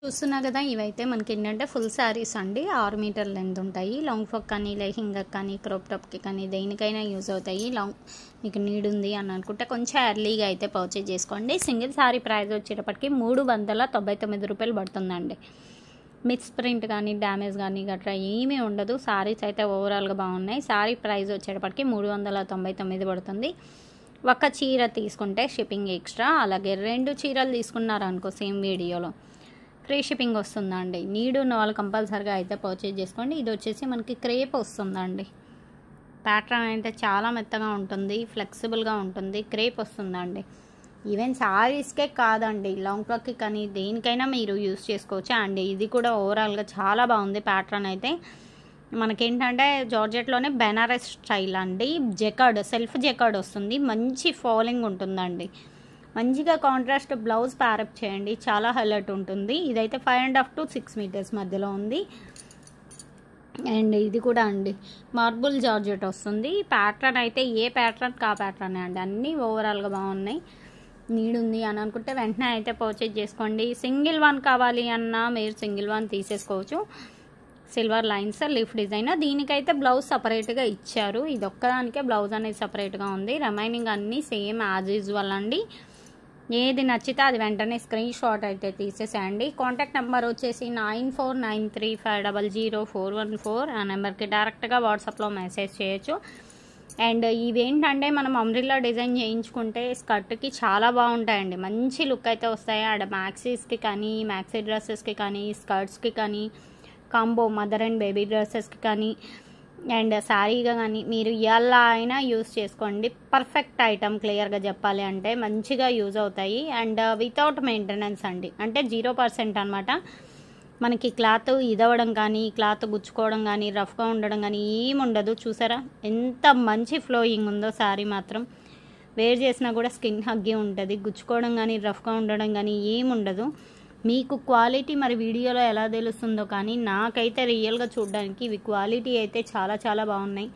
చూస్తున్నా కదా, ఇవైతే మనకి ఏంటంటే ఫుల్ శారీస్ అండి. 6 మీటర్ లెంత్ ఉంటాయి. లాంగ్ ఫ్రాక్ కానీ, లెహింగా కానీ, క్రాప్ టాప్కి కానీ దేనికైనా యూజ్ అవుతాయి. మీకు నీడ్ ఉంది అని అనుకుంటే కొంచెం ఎర్లీగా అయితే పర్చేజ్ చేసుకోండి. సింగిల్ శారీ ప్రైస్ వచ్చేటప్పటికి 399 రూపాయలు పడుతుందండి. మిక్స్ ప్రింట్ కానీ, డ్యామేజ్ కానీ గట్రా ఏమీ ఉండదు. శారీస్ అయితే ఓవరాల్గా బాగున్నాయి. శారీ ప్రైస్ వచ్చేటప్పటికి 399 పడుతుంది. ఒక చీర తీసుకుంటే షిప్పింగ్ ఎక్స్ట్రా, అలాగే 2 చీరలు తీసుకున్నారనుకో సేమ్ వీడియోలో ఫ్రీ షిప్పింగ్ వస్తుందండి. నీడ్ ఉన్న వాళ్ళు కంపల్సరీగా అయితే పర్చేజ్ చేసుకోండి. ఇది వచ్చేసి మనకి క్రేప్ వస్తుందండి. ప్యాటర్న్ అయితే చాలా మెత్తగా ఉంటుంది, ఫ్లెక్సిబుల్గా ఉంటుంది. క్రేప్ వస్తుందండి. ఈవెన్ శారీస్కే కాదండి, లాంగ్ ఫ్రాక్కి కానీ దేనికైనా మీరు యూస్ చేసుకోవచ్చు. అండ్ ఇది కూడా ఓవరాల్గా చాలా బాగుంది. ప్యాటర్న్ అయితే మనకేంటంటే జార్జెట్లోనే బెనారస్ స్టైల్ అండి. జెకార్డ్, సెల్ఫ్ జెకార్డ్ వస్తుంది. మంచి ఫాలింగ్ ఉంటుందండి. మంచిగా కాంట్రాస్ట్ బ్లౌజ్ ప్యారప్ చేయండి, చాలా హైలైట్ ఉంటుంది. ఇదైతే 5.5 to 6 మీటర్స్ మధ్యలో ఉంది. అండ్ ఇది కూడా అండి మార్బుల్ జార్జెట్ వస్తుంది. ప్యాటర్న్ అయితే ఏ ప్యాటర్న్ కా ప్యాటర్న్ అండి, అన్నీ ఓవరాల్గా బాగున్నాయి. నీడ్ ఉంది అని అనుకుంటే వెంటనే అయితే పర్చేజ్ చేసుకోండి. సింగిల్ వన్ కావాలి అన్నా మీరు సింగిల్ వన్ తీసేసుకోవచ్చు. సిల్వర్ లైన్స్ లీఫ్ డిజైన్, దీనికైతే బ్లౌజ్ సపరేట్గా ఇచ్చారు. ఇది ఒక్కదానికే బ్లౌజ్ అనేది సపరేట్గా ఉంది. రిమైనింగ్ అన్నీ సేమ్ యాజ్ యూజువల్ అండి. ఏది నచ్చితే అది వెంటనే స్క్రీన్ షాట్ అయితే తీసేసేయండి. కాంటాక్ట్ నెంబర్ వచ్చేసి 9493500414 ఆ నెంబర్కి డైరెక్ట్గా వాట్సాప్లో మెసేజ్ చేయొచ్చు. అండ్ ఇవేంటంటే మనం అంబ్రిల్లా డిజైన్ చేయించుకుంటే స్కర్ట్కి చాలా బాగుంటాయండి. మంచి లుక్ అయితే వస్తాయి. ఆడ మ్యాక్సీస్కి కానీ, మ్యాక్సీ డ్రెస్సెస్కి కానీ, స్కర్ట్స్కి కానీ, కాంబో మదర్ అండ్ బేబీ డ్రెస్సెస్కి కానీ, అండ్ శారీగా కానీ మీరు ఎలా అయినా యూజ్ చేసుకోండి. పర్ఫెక్ట్ ఐటమ్, క్లియర్గా చెప్పాలి అంటే మంచిగా యూజ్ అవుతాయి. అండ్ వితౌట్ మెయింటెనెన్స్ అండి, అంటే 0% అనమాట. మనకి క్లాత్ ఇదవడం కానీ, క్లాత్ గుచ్చుకోవడం కానీ, రఫ్గా ఉండడం కానీ ఏముండదు. చూసారా ఎంత మంచి ఫ్లోయింగ్ ఉందో. శారీ మాత్రం వేర్ చేసినా కూడా స్కిన్ హగ్గి ఉంటుంది. గుచ్చుకోవడం కానీ, రఫ్గా ఉండడం కానీ ఏముండదు. మీకు క్వాలిటీ మరి వీడియోలో ఎలా తెలుస్తుందో కానీ నాకైతే రియల్గా చూడడానికి ఇవి క్వాలిటీ అయితే చాలా చాలా బాగున్నాయి.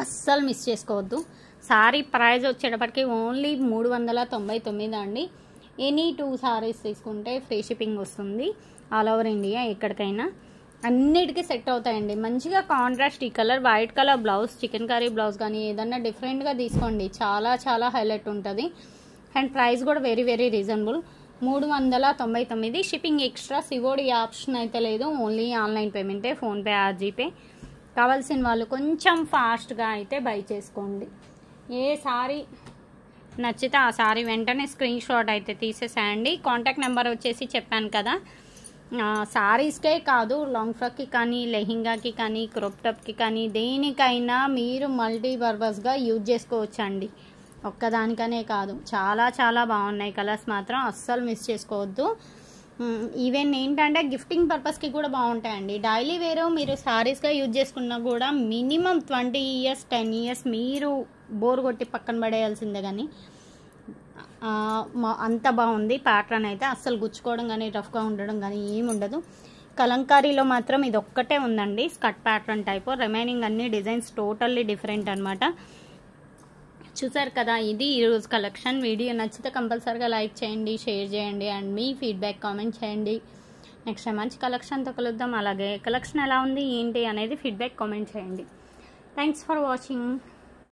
అస్సలు మిస్ చేసుకోవద్దు. శారీ ప్రైస్ వచ్చేటప్పటికి ఓన్లీ 399 అండి. ఎనీ 2 శారీస్ తీసుకుంటే ఫ్రీ షిప్పింగ్ వస్తుంది ఆల్ ఓవర్ ఇండియా ఎక్కడికైనా. అన్నిటికీ సెట్ అవుతాయండి. మంచిగా కాంట్రాస్ట్ ఈ colour white colour blouse, chicken curry blouse కానీ ఏదన్నా డిఫరెంట్గా తీసుకోండి, చాలా చాలా హైలైట్ ఉంటుంది. అండ్ ప్రైస్ కూడా very very reasonable, 399. Shipping extra, COD option అయితే లేదు. ఓన్లీ ఆన్లైన్ పేమెంటే, ఫోన్పే ఆర్ జీపే. కావాల్సిన వాళ్ళు కొంచెం ఫాస్ట్గా అయితే బై చేసుకోండి. ఏ సారీ నచ్చితే ఆ సారీ వెంటనే స్క్రీన్ షాట్ అయితే తీసేసేయండి. కాంటాక్ట్ నెంబర్ వచ్చేసి చెప్పాను కదా. సారీస్కే కాదు, లాంగ్ ఫ్రాక్కి కానీ, లెహింగాకి కానీ, క్రాప్ టాప్కి కానీ దేనికైనా మీరు మల్టీపర్పస్గా యూజ్ చేసుకోవచ్చండి. ఒక్కదానికనే కాదు, చాలా చాలా బాగున్నాయి. కలర్స్ మాత్రం అస్సలు మిస్ చేసుకోవద్దు. ఈవెన్ ఏంటంటే గిఫ్టింగ్ పర్పస్కి కూడా బాగుంటాయండి. డైలీ వేరు మీరు శారీస్గా యూజ్ చేసుకున్నా కూడా మినిమం 20 years 10 years మీరు బోర్ కొట్టి పక్కన పడేయాల్సిందే. కానీ అంత బాగుంది. ప్యాటర్న్ అయితే అస్సలు గుచ్చుకోవడం కానీ, రఫ్గా ఉండడం కానీ ఏముండదు. కలంకారీలో మాత్రం ఇది ఒక్కటే ఉందండి, స్కర్ట్ ప్యాటర్న్ టైప్. రిమైనింగ్ అన్ని డిజైన్స్ టోటల్లీ డిఫరెంట్ అనమాట. చూసారు కదా, ఇది ఈరోజు కలెక్షన్. వీడియో నచ్చితే కంపల్సరీగా లైక్ చేయండి, షేర్ చేయండి, అండ్ మీ ఫీడ్బ్యాక్ కామెంట్ చేయండి. నెక్స్ట్ మంచి కలెక్షన్తో కలుద్దాం. అలాగే కలెక్షన్ ఎలా ఉంది ఏంటి అనేది ఫీడ్బ్యాక్ కామెంట్ చేయండి. Thanks for watching.